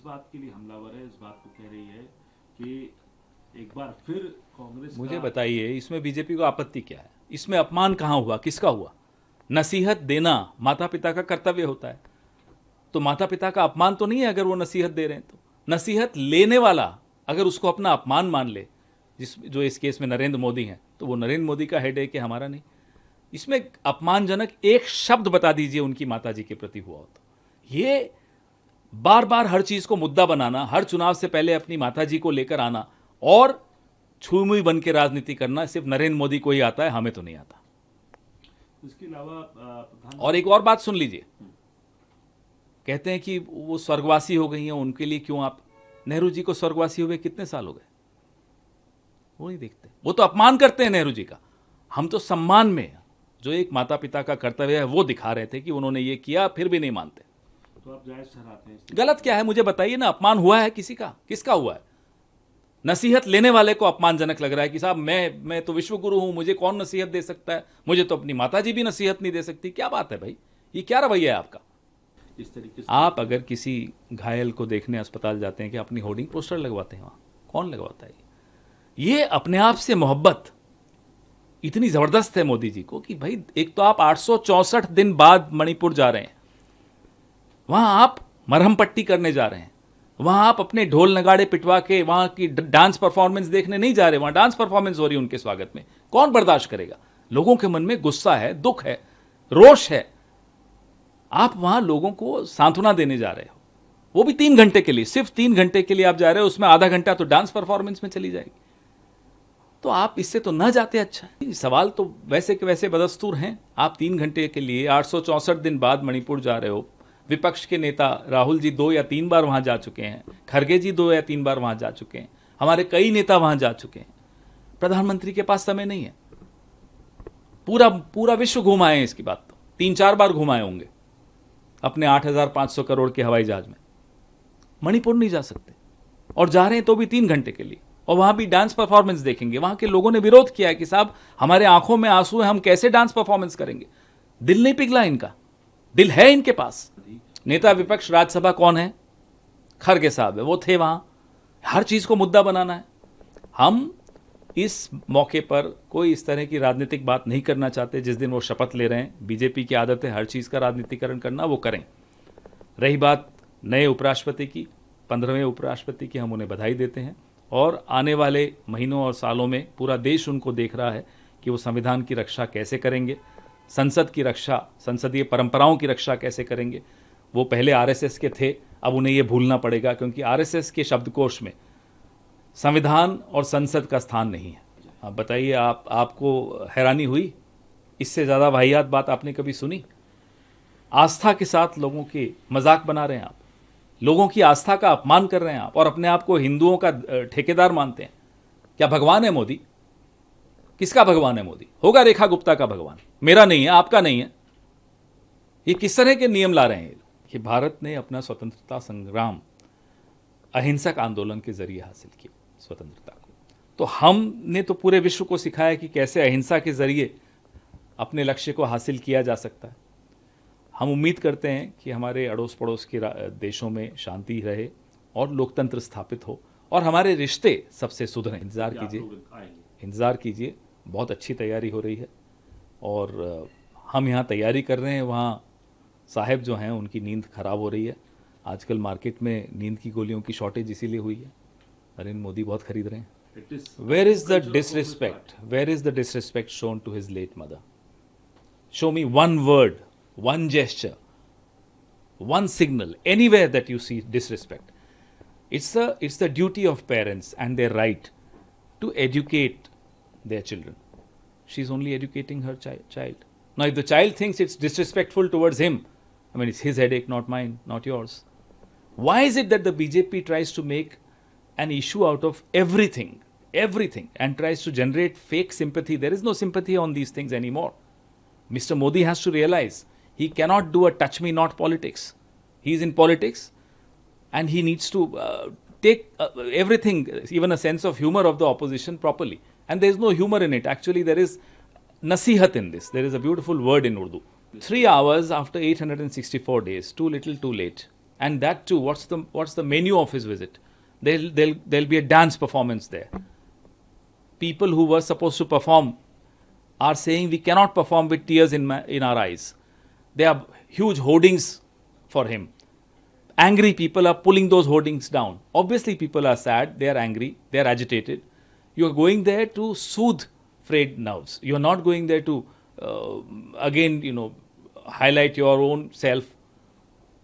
बात के लिए हमलावर है, इस बात को कह रही है कि एक बार फिर कांग्रेस मुझे बताइए इसमें बीजेपी को आपत्ति क्या है? इसमें अपमान कहाँ हुआ, किसका हुआ? नसीहत देना माता पिता का कर्तव्य होता है, तो माता पिता का अपमान तो नहीं है अगर वो नसीहत दे रहे हैं। तो नसीहत लेने वाला अगर उसको अपना अपमान मान ले, जो इस केस में नरेंद्र मोदी हैं, तो वो नरेंद्र मोदी का हेड है कि हमारा नहीं। इसमें अपमानजनक एक शब्द बता दीजिए उनकी माता जी के प्रति हुआ हो तो। ये बार बार हर चीज को मुद्दा बनाना, हर चुनाव से पहले अपनी माता जी को लेकर आना और छुई बन के राजनीति करना सिर्फ नरेंद्र मोदी को ही आता है, हमें तो नहीं आता। इसके अलावा और एक और बात सुन लीजिए, कहते हैं कि वो स्वर्गवासी हो गई हैं, उनके लिए क्यों आप? नेहरू जी को स्वर्गवासी हुए कितने साल हो गए? वो नहीं देखते, वो तो अपमान करते हैं नेहरू जी का। हम तो सम्मान में जो एक माता पिता का कर्तव्य है वो दिखा रहे थे कि उन्होंने ये किया, फिर भी नहीं मानते। तो आप जायज ठहराते हैं? गलत क्या है मुझे बताइए ना। अपमान हुआ है किसी का? किसका हुआ है? नसीहत लेने वाले को अपमानजनक लग रहा है कि साहब मैं तो विश्व गुरु हूं, मुझे कौन नसीहत दे सकता है, मुझे तो अपनी माता जी भी नसीहत नहीं दे सकती। क्या बात है भाई, ये क्या रवैया है आपका? इस तरीके से आप अगर किसी घायल को देखने अस्पताल जाते हैं कि अपनी होर्डिंग पोस्टर लगवाते हैं, वहां कौन लगवाता है? ये अपने आप से मोहब्बत इतनी जबरदस्त है मोदी जी को कि भाई एक तो आप 864 दिन बाद मणिपुर जा रहे हैं, वहां आप मरहम पट्टी करने जा रहे हैं, वहां आप अपने ढोल नगाड़े पिटवा के वहां की डांस परफॉर्मेंस देखने नहीं जा रहे, वहां डांस परफॉर्मेंस हो रही है उनके स्वागत में। कौन बर्दाश्त करेगा? लोगों के मन में गुस्सा है, दुख है, रोष है। आप वहां लोगों को सांत्वना देने जा रहे हो, वो भी 3 घंटे के लिए, सिर्फ 3 घंटे के लिए आप जा रहे हो, उसमें आधा घंटा तो डांस परफॉर्मेंस में चली जाएगी। तो आप इससे तो न जाते अच्छा। सवाल तो वैसे के वैसे बदस्तूर हैं। आप 3 घंटे के लिए 864 दिन बाद मणिपुर जा रहे हो। विपक्ष के नेता राहुल जी 2 या 3 बार वहां जा चुके हैं, खरगे जी 2 या 3 बार वहां जा चुके हैं, हमारे कई नेता वहां जा चुके हैं। प्रधानमंत्री के पास समय नहीं है। पूरा पूरा विश्व घुमाए हैं, इसकी बात तो 3-4 बार घुमाए होंगे अपने 8,500 करोड़ के हवाई जहाज में। मणिपुर नहीं जा सकते, और जा रहे हैं तो भी 3 घंटे के लिए, और वहां भी डांस परफॉर्मेंस देखेंगे। वहां के लोगों ने विरोध किया है कि साहब हमारे आंखों में आंसू है, हम कैसे डांस परफॉर्मेंस करेंगे? दिल नहीं पिघला इनका? दिल है इनके पास। नेता विपक्ष राज्यसभा कौन है? खरगे साहब है, वो थे वहां। हर चीज को मुद्दा बनाना है। हम इस मौके पर कोई इस तरह की राजनीतिक बात नहीं करना चाहते। जिस दिन वो शपथ ले रहे हैं, बीजेपी की आदत है हर चीज का राजनीतिकरण करना, वो करें। रही बात नए उपराष्ट्रपति की, 15वें उपराष्ट्रपति की, हम उन्हें बधाई देते हैं। और आने वाले महीनों और सालों में पूरा देश उनको देख रहा है कि वो संविधान की रक्षा कैसे करेंगे, संसद की रक्षा, संसदीय परंपराओं की रक्षा कैसे करेंगे। वो पहले आरएसएस के थे, अब उन्हें ये भूलना पड़ेगा, क्योंकि आरएसएस के शब्दकोश में संविधान और संसद का स्थान नहीं है। आप बताइए, आपको हैरानी हुई? इससे ज़्यादा वाहियात बात आपने कभी सुनी? आस्था के साथ लोगों के मजाक बना रहे हैं आप, लोगों की आस्था का अपमान कर रहे हैं आप, और अपने आप को हिंदुओं का ठेकेदार मानते हैं। क्या भगवान है मोदी? किसका भगवान है मोदी? होगा रेखा गुप्ता का भगवान, मेरा नहीं है, आपका नहीं है। ये किस तरह के नियम ला रहे हैं कि भारत ने अपना स्वतंत्रता संग्राम अहिंसक आंदोलन के जरिए हासिल किया स्वतंत्रता को। तो हमने तो पूरे विश्व को सिखाया कि कैसे अहिंसा के जरिए अपने लक्ष्य को हासिल किया जा सकता है। हम उम्मीद करते हैं कि हमारे अड़ोस पड़ोस के देशों में शांति रहे और लोकतंत्र स्थापित हो, और हमारे रिश्ते सबसे सुधरें। इंतज़ार कीजिए, इंतज़ार कीजिए। बहुत अच्छी तैयारी हो रही है, और हम यहाँ तैयारी कर रहे हैं, वहाँ साहब जो हैं उनकी नींद खराब हो रही है। आजकल मार्केट में नींद की गोलियों की शॉर्टेज इसीलिए हुई है, नरेंद्र मोदी बहुत खरीद रहे हैं। Where is the disrespect, where is the disrespect shown to his late mother? Show me one word, one gesture, one signal, anywhere that you see disrespect. It's the duty of parents and their right to educate their children. She's only educating her child. Now, if the child thinks it's disrespectful towards him, I mean, it's his headache, not mine, not yours. Why is it that the BJP tries to make an issue out of everything, and tries to generate fake sympathy? There is no sympathy on these things anymore. Mr. Modi has to realize he cannot do a touch me not politics. He is in politics, and he needs to take everything, even a sense of humor of the opposition properly. And there is no humor in it. Actually, there is nasihat in this. There is a beautiful word in Urdu. 3 hours after 864 days, too little, too late. And that too, what's the menu of his visit? There'll be a dance performance there. People who were supposed to perform are saying we cannot perform with tears in our eyes. There are huge hoardings for him. Angry people are pulling those hoardings down. Obviously, people are sad, they are angry, they are agitated. You are going there to soothe frayed nerves. You are not going there to, again, highlight your own self.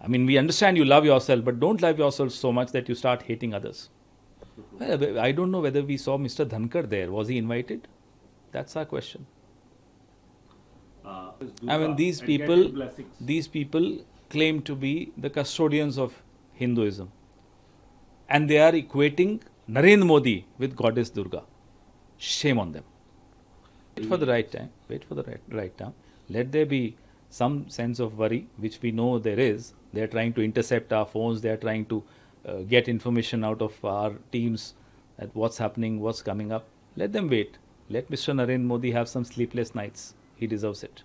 I mean, we understand you love yourself, but don't love yourself so much that you start hating others. Well, I don't know whether we saw Mr. Dhankar there. Was he invited? That's our question. I mean, these people claim to be the custodians of Hinduism, and they are equating Narendra Modi with Goddess Durga. Shame on them. Wait for the right time. Wait for the right time. Let there be some sense of worry, which we know there is. They are trying to intercept our phones. They are trying to get information out of our teams at what's happening, what's coming up. Let them wait. Let Mr. Narendra Modi have some sleepless nights. He deserves it.